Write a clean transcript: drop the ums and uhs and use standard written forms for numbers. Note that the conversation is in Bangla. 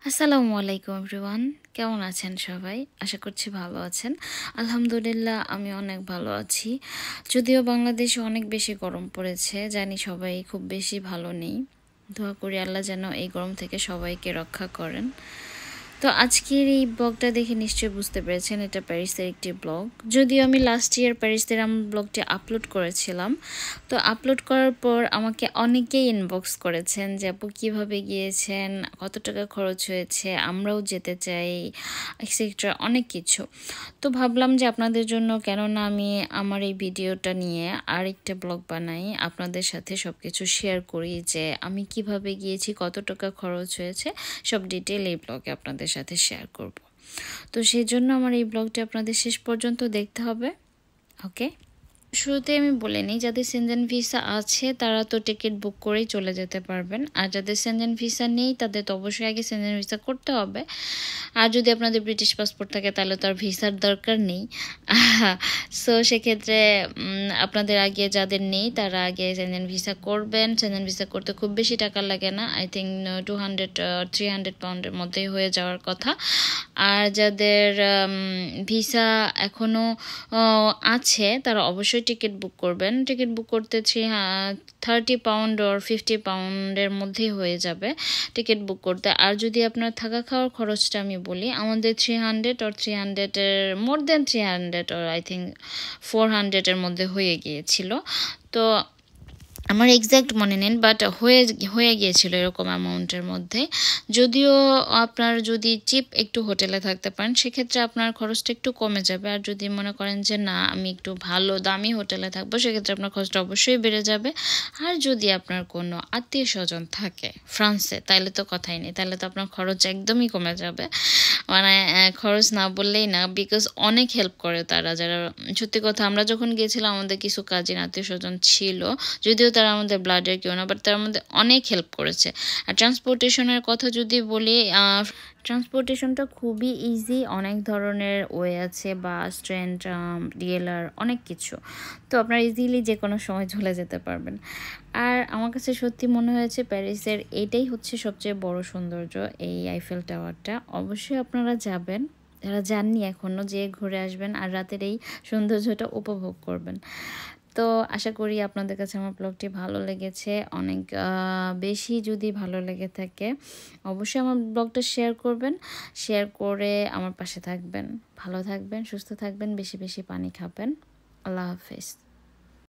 আসসালামু আলাইকুম এভরিওয়ান, কেমন আছেন সবাই? আশা করছি ভালো আছেন। আলহামদুলিল্লাহ আমি অনেক ভালো আছি। যদিও বাংলাদেশে অনেক বেশি গরম পড়েছে, জানি সবাই খুব বেশি ভালো নেই। দোয়া করি আল্লাহ যেন এই গরম থেকে সবাইকে রক্ষা করেন। তো আজকের এই ব্লগটা দেখে নিশ্চয়ই বুঝতে পেরেছেন এটা প্যারিসের একটি ব্লগ। যদিও আমি লাস্ট ইয়ার প্যারিসের আমার ব্লগটি আপলোড করেছিলাম। তো আপলোড করার পর আমাকে অনেকেই ইনবক্স করেছেন যে আপু কীভাবে গিয়েছেন, কত টাকা খরচ হয়েছে, আমরাও যেতে চাই, এক্সেট্রা অনেক কিছু। তো ভাবলাম যে আপনাদের জন্য, কেননা আমি আমার এই ভিডিওটা নিয়ে আরেকটা ব্লগ বানাই, আপনাদের সাথে সব কিছু শেয়ার করি যে আমি কিভাবে গিয়েছি, কত টাকা খরচ হয়েছে, সব ডিটেল এই ব্লগে আপনাদের সাথে শেয়ার করব। তো সেই জন্য আমার এই ব্লগটি আপনাদের শেষ পর্যন্ত দেখতে হবে। ওকে, শুরুতে আমি বলে নিই, যাদের সেনজেন ভিসা আছে তারা তো টিকিট বুক করেই চলে যেতে পারবেন, আর যাদের সেনজেন ভিসা নেই তাদের তো অবশ্যই আগে সেনজেন ভিসা করতে হবে। আর যদি আপনাদের ব্রিটিশ পাসপোর্ট থাকে তাহলে তো আর ভিসার দরকার নেই। সো সেক্ষেত্রে আপনাদের আগে যাদের নেই তারা আগে সেনজেন ভিসা করবেন। সেনজেন ভিসা করতে খুব বেশি টাকা লাগে না, আই থিঙ্ক 200-300 পাউন্ডের মধ্যেই হয়ে যাওয়ার কথা। আর যাদের ভিসা এখনও আছে তারা অবশ্যই টিকিট বুক করবেন। টিকিট বুক করতে 30 পাউন্ড or 50 পাউন্ডের মধ্যেই হয়ে যাবে টিকিট বুক করতে। আর যদি আপনার থাকা খাওয়ার খরচটা আমি বলি, আমাদের 300 or 300-এর more than 300 or I think 400-এর মধ্যে হয়ে গিয়েছিল। তো আমার এক্স্যাক্ট মনে নেই, বাট হয়ে গিয়েছিল এরকম অ্যামাউন্টের মধ্যে। যদিও আপনার যদি চিপ একটু হোটেলে থাকতে পারেন সেক্ষেত্রে আপনার খরচটা একটু কমে যাবে। আর যদি মনে করেন যে না আমি একটু ভালো দামি হোটেলে থাকবো সেক্ষেত্রে আপনার খরচটা অবশ্যই বেড়ে যাবে। আর যদি আপনার কোনো আত্মীয় স্বজন থাকে ফ্রান্সে তাহলে তো কথাই নেই, তাহলে তো আপনার খরচ একদমই কমে যাবে। মানে খরচ না বললেই না, বিকজ অনেক হেল্প করে তারা। যারা সত্যি কথা, আমরা যখন গিয়েছিলাম আমাদের কিছু কাজিন আত্মীয় স্বজন ছিল, যদিও তারা আমাদের ব্লাডের কেউ না, বাট তারা আমাদের অনেক হেল্প করেছে। আর ট্রান্সপোর্টেশনের কথা যদি বলি, ট্রান্সপোর্টেশনটা খুবই ইজি, অনেক ধরনের ওয়ে আছে, বাস, ট্রেন, ট্রাম, ডিএলআর, অনেক কিছু। তো আপনারা ইজিলি যে কোনো সময় চলে যেতে পারবেন। আর আমার কাছে সত্যি মনে হয়েছে প্যারিসের এটাই হচ্ছে সবচেয়ে বড় সৌন্দর্য, এই আইফেল টাওয়ারটা। অবশ্যই আপনারা যাবেন, যারা যাননি এখনও, যেয়ে ঘুরে আসবেন আর রাতের এই সৌন্দর্যটা উপভোগ করবেন। তো আশা করি আপনাদের কাছে আমার ব্লগটি ভালো লেগেছে, অনেক বেশি যদি ভালো লেগে থাকে অবশ্যই আমার ব্লগটা শেয়ার করবেন, শেয়ার করে আমার পাশে থাকবেন। ভালো থাকবেন, সুস্থ থাকবেন, বেশি বেশি পানি খাবেন। আল্লাহ হাফেজ।